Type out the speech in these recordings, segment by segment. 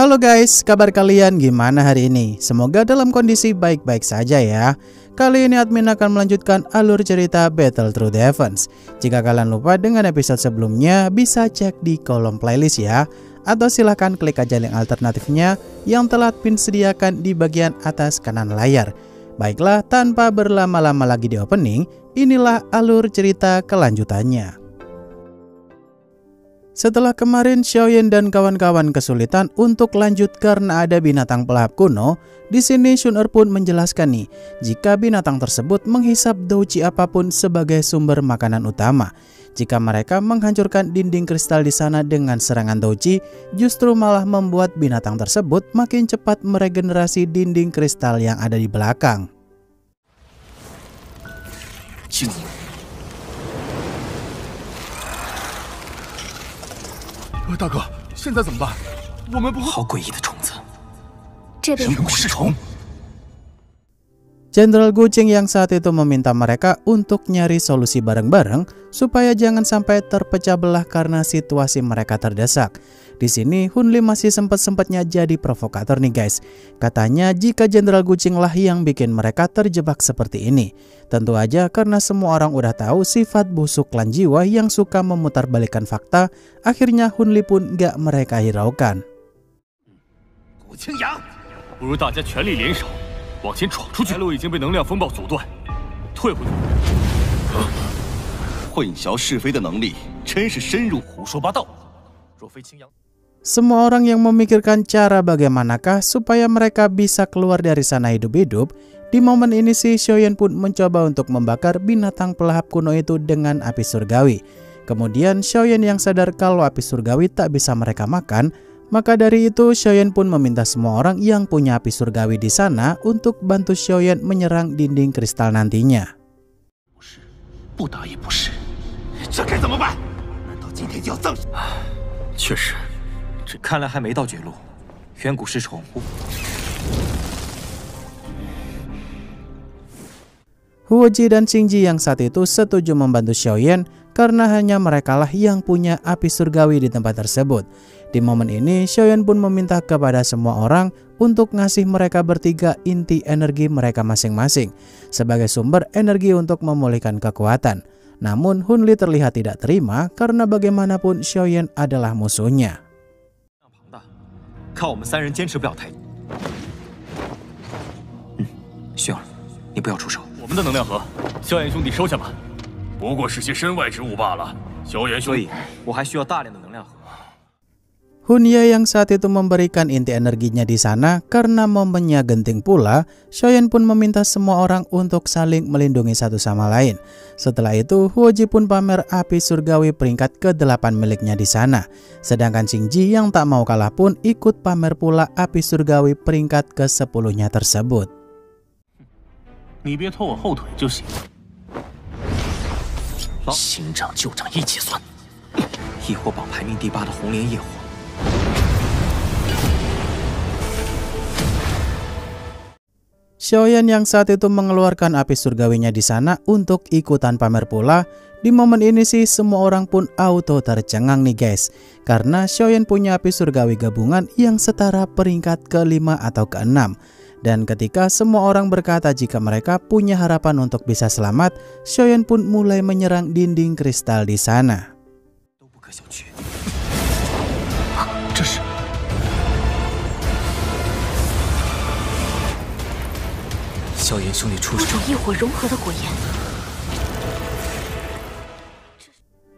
Halo guys, kabar kalian gimana hari ini? Semoga dalam kondisi baik-baik saja ya. Kali ini admin akan melanjutkan alur cerita Battle Through the Heavens. Jika kalian lupa dengan episode sebelumnya, bisa cek di kolom playlist ya. Atau silahkan klik aja link alternatifnya yang telah admin sediakan di bagian atas kanan layar. Baiklah, tanpa berlama-lama lagi di opening, inilah alur cerita kelanjutannya. Setelah kemarin Xiaoyan dan kawan-kawan kesulitan untuk lanjut karena ada binatang pelahap kuno, di sini Shun'er pun menjelaskan nih, jika binatang tersebut menghisap douji apapun sebagai sumber makanan utama. Jika mereka menghancurkan dinding kristal di sana dengan serangan douji, justru malah membuat binatang tersebut makin cepat meregenerasi dinding kristal yang ada di belakang. 大哥，现在怎么办？我们不会……好诡异的虫子，这边人骨噬虫。 Jenderal Guqing yang saat itu meminta mereka untuk nyari solusi bareng-bareng supaya jangan sampai terpecah belah karena situasi mereka terdesak. Di sini Hunli masih sempat-sempatnya jadi provokator nih guys. Katanya jika Jenderal Guqing lah yang bikin mereka terjebak seperti ini. Tentu aja karena semua orang udah tahu sifat busuk Lan Jiwa yang suka memutarbalikkan fakta. Akhirnya Hunli pun gak mereka hiraukan. Guqing Yang，不如大家全力联手。 往前闯出去，来路已经被能量风暴阻断，退回去。混淆是非的能力真是深入。胡说八道！若非青阳， Semua orang yang memikirkan cara bagaimanakah supaya mereka bisa keluar dari sana hidup-hidup. Di momen ini si Xiaoyan pun mencoba untuk membakar binatang pelahap kuno itu dengan api surgawi. Kemudian Xiaoyan yang sadar kalau api surgawi tak bisa mereka makan. Maka dari itu Xiaoyan pun meminta semua orang yang punya api surgawi di sana untuk bantu Xiaoyan menyerang dinding kristal nantinya. 不打也不是，这该怎么办？难道今天就要葬？确实，这看来还没到绝路。远古噬虫。 Huoji dan Xingji yang saat itu setuju membantu Xiaoyan karena hanya merekalah yang punya api surgawi di tempat tersebut. Di momen ini Xiaoyan pun meminta kepada semua orang untuk ngasih mereka bertiga inti energi mereka masing-masing sebagai sumber energi untuk memulihkan kekuatan. Namun Hunli terlihat tidak terima karena bagaimanapun Xiaoyan adalah musuhnya. 看我们三人坚持不了太久。雪儿，你不要出手。 我们的能量核，萧炎兄弟收下吧，不过是些身外之物罢了。萧炎兄弟，所以我还需要大量的能量核。 Hunye yang saat itu memberikan inti energinya di sana karena momennya genting pula, Xiaoyan pun meminta semua orang untuk saling melindungi satu sama lain. Setelah itu, Huoji pun pamer api surgawi peringkat ke-8 miliknya di sana. Sedangkan Xingji yang tak mau kalah pun ikut pamer pula api surgawi peringkat ke-10-nya tersebut. 你别拖我后腿就行。新账旧账一起算。异火榜排名第8的红莲业火。 Xiaoyan yang saat itu mengeluarkan api surgawinya di sana untuk ikutan pamer pula. Di momen ini sih semua orang pun auto tercengang nih guys. Karena Xiaoyan punya api surgawi gabungan yang setara peringkat ke-5 atau ke-6. Dan ketika semua orang berkata jika mereka punya harapan untuk bisa selamat, Xiaoyan pun mulai menyerang dinding kristal di sana. 这是。 萧炎兄弟出手，某种异火融合的火焰。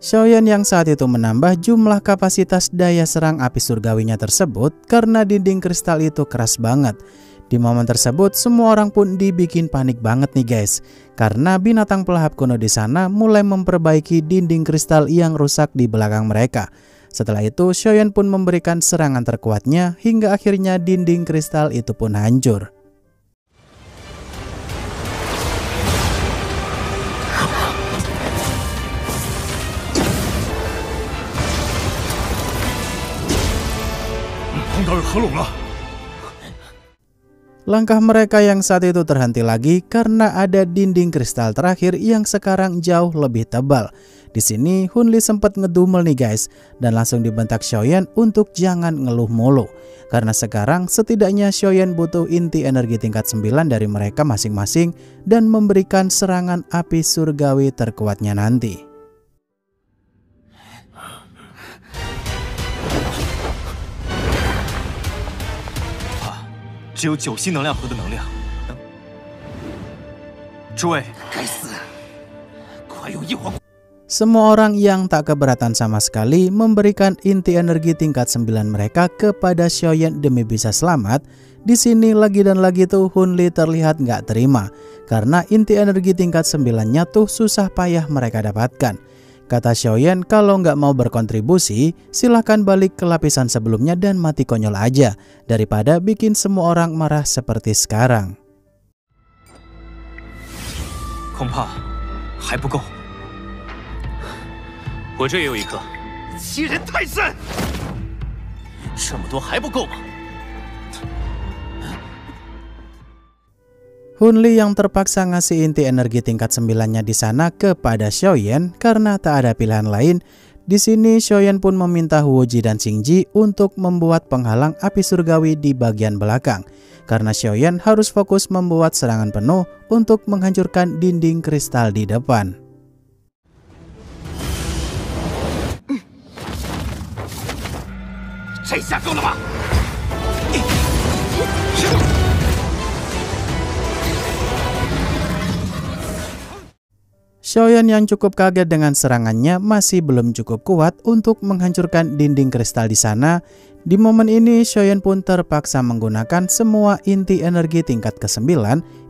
Xiaoyan yang saat itu menambah jumlah kapasitas daya serang api surgawinya tersebut karena dinding kristal itu keras banget. Di momen tersebut semua orang pun dibikin panik banget nih guys. Karena binatang pelahap kuno di sana mulai memperbaiki dinding kristal yang rusak di belakang mereka. Setelah itu Xiaoyan pun memberikan serangan terkuatnya hingga akhirnya dinding kristal itu pun hancur. Langkah mereka yang saat itu terhenti lagi karena ada dinding kristal terakhir yang sekarang jauh lebih tebal. Di sini Hun Li sempat ngedumel nih guys, dan langsung dibentak Xiaoyan untuk jangan ngeluh mulu. Karena sekarang setidaknya Xiaoyan butuh inti energi tingkat 9 dari mereka masing-masing dan memberikan serangan api surgawi terkuatnya nanti. Semua orang yang tak keberatan sama sekali memberikan inti energi tingkat 9 mereka kepada Xiaoyan demi bisa selamat. Di sini lagi dan lagi tuh Hun Li terlihat nggak terima karena inti energi tingkat 9-nya tuh susah payah mereka dapatkan. Kata Xiaoyan kalau nggak mau berkontribusi silahkan balik ke lapisan sebelumnya dan mati konyol aja daripada bikin semua orang marah seperti sekarang. 恐怕还不够。我这也有一颗。欺人太甚！这么多还不够吗？ Hun Li yang terpaksa ngasih inti energi tingkat 9-nya di sana kepada Xiaoyan karena tak ada pilihan lain. Di sini Xiaoyan pun meminta Huo Ji dan Xing Ji untuk membuat penghalang api surgawi di bagian belakang. Karena Xiaoyan harus fokus membuat serangan penuh untuk menghancurkan dinding kristal di depan. Xiaoyan yang cukup kaget dengan serangannya masih belum cukup kuat untuk menghancurkan dinding kristal di sana. Di momen ini Xiaoyan pun terpaksa menggunakan semua inti energi tingkat ke-9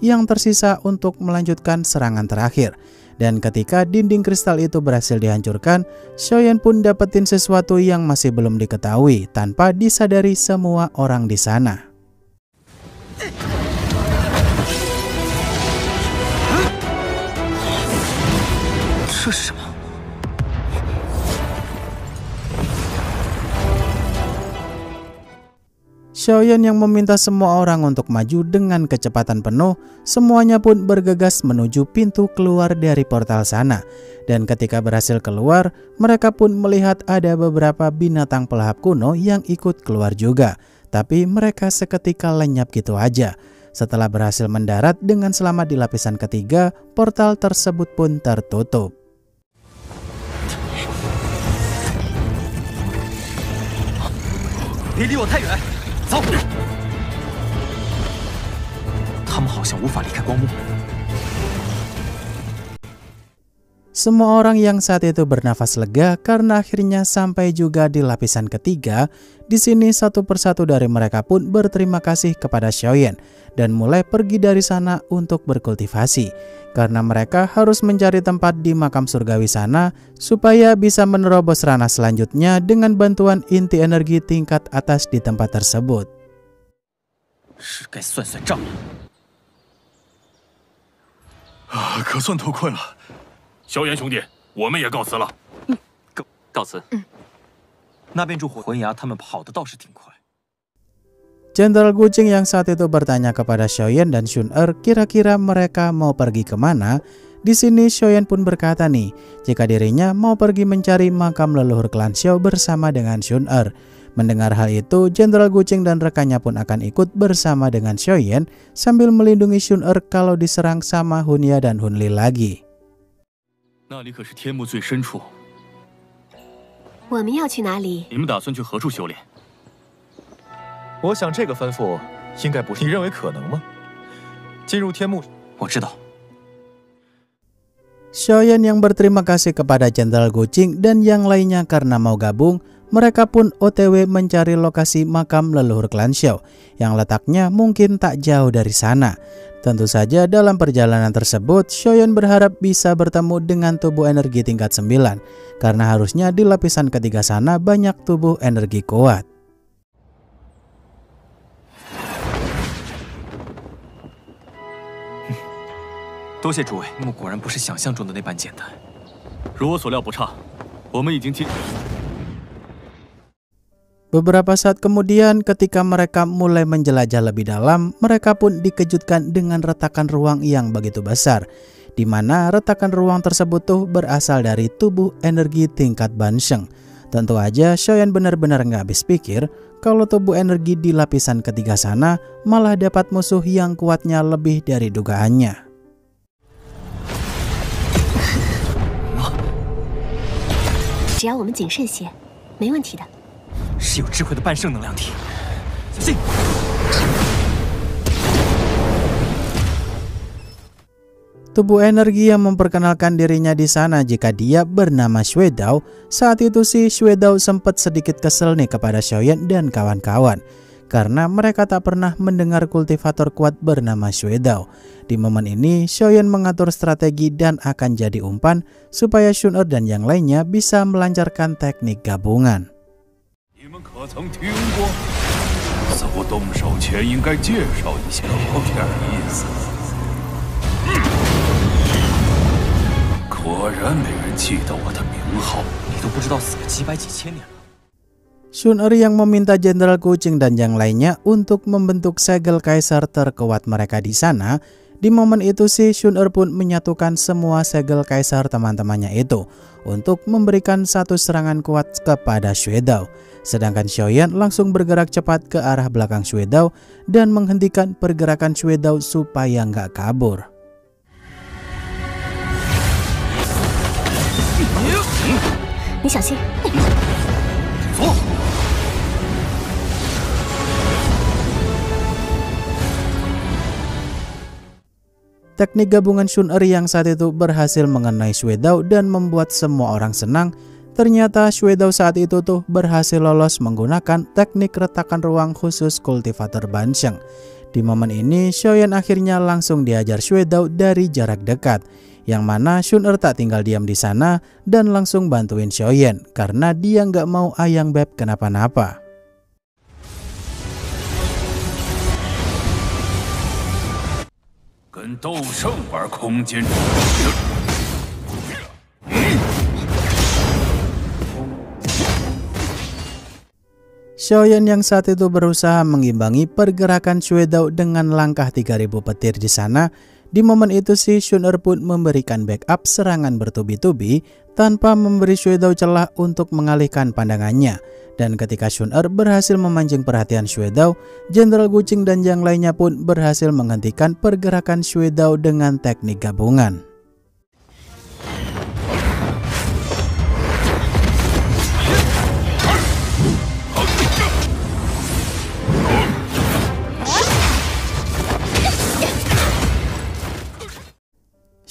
yang tersisa untuk melanjutkan serangan terakhir. Dan ketika dinding kristal itu berhasil dihancurkan, Xiaoyan pun dapetin sesuatu yang masih belum diketahui tanpa disadari semua orang di sana. Xiaoyan yang meminta semua orang untuk maju dengan kecepatan penuh, semuanya pun bergegas menuju pintu keluar dari portal sana. Dan ketika berhasil keluar, mereka pun melihat ada beberapa binatang pelahap kuno yang ikut keluar juga. Tapi mereka seketika lenyap gitu aja. Setelah berhasil mendarat dengan selamat di lapisan ketiga, portal tersebut pun tertutup. 别离我太远，走！他们好像无法离开光幕。 Semua orang yang saat itu bernafas lega karena akhirnya sampai juga di lapisan ketiga. Di sini satu persatu dari mereka pun berterima kasih kepada Xiaoyan dan mulai pergi dari sana untuk berkultivasi. Karena mereka harus mencari tempat di makam surgawi sana supaya bisa menerobos ranah selanjutnya dengan bantuan inti energi tingkat atas di tempat tersebut. 是该算算账了。可算都困了。萧炎兄弟，我们也告辞了。告辞。那边住魂牙，他们跑的倒是挺快。 Jenderal Guqing yang saat itu bertanya kepada Xiaoyan dan Xun kira-kira mereka mau pergi kemana. Di sini Xiaoyan pun berkata nih, jika dirinya mau pergi mencari makam leluhur klan Xiao bersama dengan Xun. Mendengar hal itu, Jenderal Guqing dan rekannya pun akan ikut bersama dengan Xiaoyan sambil melindungi Xun kalau diserang sama Hunya dan Hun Li lagi. 那里可是天幕最深处。我们要去哪里？你们打算去何处修炼？ 我想这个吩咐应该不，你认为可能吗？进入天幕，我知道。 Xiaoyan yang berterima kasih kepada Jenderal Guqing dan yang lainnya karena mau gabung, mereka pun OTW mencari lokasi makam leluhur klan Xiao yang letaknya mungkin tak jauh dari sana. Tentu saja dalam perjalanan tersebut Xiaoyan berharap bisa bertemu dengan tubuh energi tingkat 9 karena harusnya di lapisan ketiga sana banyak tubuh energi kuat. 多谢诸位，木果然不是想象中的那般简单。如我所料不差，我们已经进。 Beberapa saat kemudian ketika mereka mulai menjelajah lebih dalam, mereka pun dikejutkan dengan retakan ruang yang begitu besar. di mana retakan ruang tersebut tuh berasal dari tubuh energi tingkat Bansheng. Tentu aja Xiaoyan benar-benar nggak habis pikir kalau tubuh energi di lapisan ketiga sana malah dapat musuh yang kuatnya lebih dari dugaannya. 只要我们谨慎些，没问题的。是有智慧的半圣能量体，小心！ Tubuh energi yang memperkenalkan dirinya di sana jika dia bernama Xuedao. Saat itu sih Xuedao sempat sedikit kesel nih kepada Xiaoyan dan kawan-kawan karena mereka tak pernah mendengar kultivator kuat bernama Xuedao. Di momen ini Xiaoyan mengatur strategi dan akan jadi umpan supaya Xun Er dan yang lainnya bisa melancarkan teknik gabungan. 你们可曾听过？似乎动手前应该介绍一下，有点意思。 果然没人记得我的名号，你都不知道死了几百几千年了。 Xun Er yang meminta Jenderal Kucing dan yang lainnya untuk membentuk segel kaisar terkuat mereka di sana. Di momen itu sih Xun Er pun menyatukan semua segel kaisar teman-temannya itu untuk memberikan satu serangan kuat kepada Xuedao. Sedangkan Xiaoyan langsung bergerak cepat ke arah belakang Xuedao dan menghentikan pergerakan Xuedao supaya nggak kabur. 你小心。走。Teknik gabungan Xun Er yang saat itu berhasil mengenai Xuedao dan membuat semua orang senang. Ternyata Xuedao saat itu tuh berhasil lolos menggunakan teknik retakan ruang khusus kultivator Bansheng. Di momen ini Xiaoyan akhirnya langsung diajar Xuedao dari jarak dekat, yang mana Xun Er tak tinggal diam di sana dan langsung bantuin Xiaoyan karena dia nggak mau Ayang Beb kenapa-napa. Xiaoyan yang saat itu berusaha mengimbangi pergerakan Xuedao dengan langkah 3000 petir di sana. Di momen itu sih Xun Er pun memberikan backup serangan bertubi-tubi tanpa memberi Xuedao celah untuk mengalihkan pandangannya. Dan ketika Xun Er berhasil memancing perhatian Xuedao, Jenderal Kucing dan yang lainnya pun berhasil menghentikan pergerakan Xuedao dengan teknik gabungan.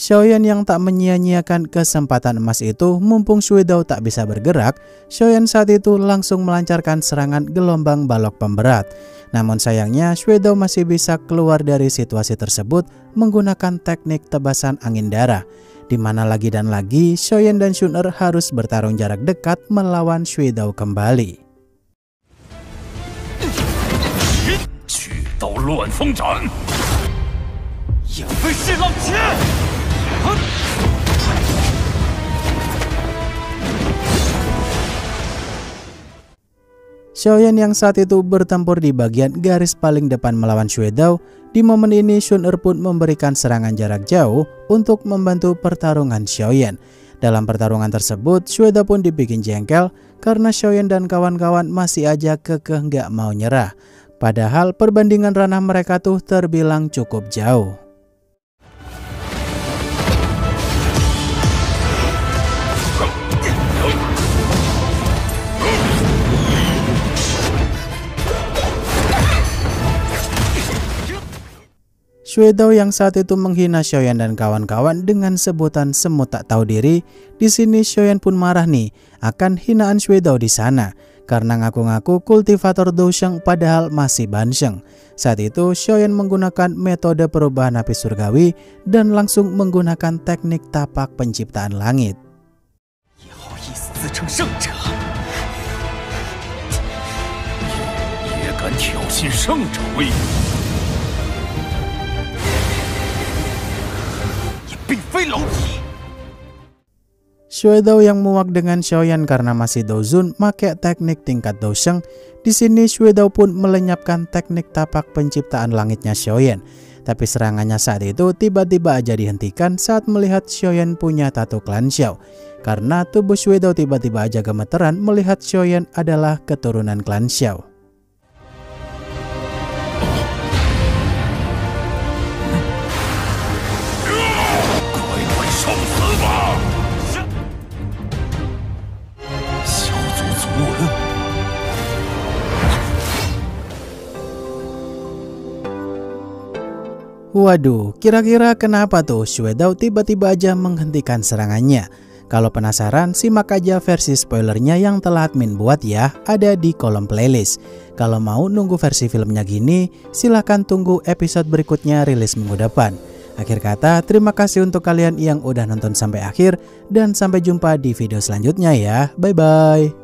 Xiaoyan yang tak menyia-nyiakan kesempatan emas itu, mumpung Xuedao tak bisa bergerak, Xiaoyan saat itu langsung melancarkan serangan gelombang balok pemberat. Namun sayangnya Xuedao masih bisa keluar dari situasi tersebut menggunakan teknik tebasan angin darah. Di mana lagi dan lagi Xiaoyan dan Xun Er harus bertarung jarak dekat melawan Xuedao kembali. 巨刀乱风斩，影飞式浪切。 Xiaoyan yang saat itu bertempur di bagian garis paling depan melawan Xuedao. Di momen ini Xun Er pun memberikan serangan jarak jauh untuk membantu pertarungan Xiaoyan. Dalam pertarungan tersebut Xuedao pun dibikin jengkel karena Xiaoyan dan kawan-kawan masih aja kekeh nggak mau nyerah. Padahal perbandingan ranah mereka tuh terbilang cukup jauh. Xuedao yang saat itu menghina Xiaoyan dan kawan-kawan dengan sebutan semut tak tahu diri. Di sini Xiaoyan pun marah nih akan hinaan Xuedao di sana karena ngaku-ngaku kultivator Dousheng padahal masih Bansheng. Saat itu Xiaoyan menggunakan metode perubahan api surgawi dan langsung menggunakan teknik tapak penciptaan langit. Xuedao yang muak dengan Xiaoyan karena masih Douzun make teknik tingkat Dousheng. Di sini Xuedao pun melenyapkan teknik tapak penciptaan langitnya Xiaoyan. Tapi serangannya saat itu tiba-tiba aja dihentikan saat melihat Xiaoyan punya tato klan Xiao. Karena tubuh Shu Weidao tiba-tiba aja gemeteran melihat Xiaoyan adalah keturunan klan Xiao. Waduh, kira-kira kenapa tuh Shu Weidao tiba-tiba aja menghentikan serangannya? Kalau penasaran, simak aja versi spoilernya yang telah admin buat ya, ada di kolom playlist. Kalau mau nunggu versi filmnya gini, silahkan tunggu episode berikutnya rilis minggu depan. Akhir kata, terima kasih untuk kalian yang udah nonton sampai akhir, dan sampai jumpa di video selanjutnya ya. Bye-bye.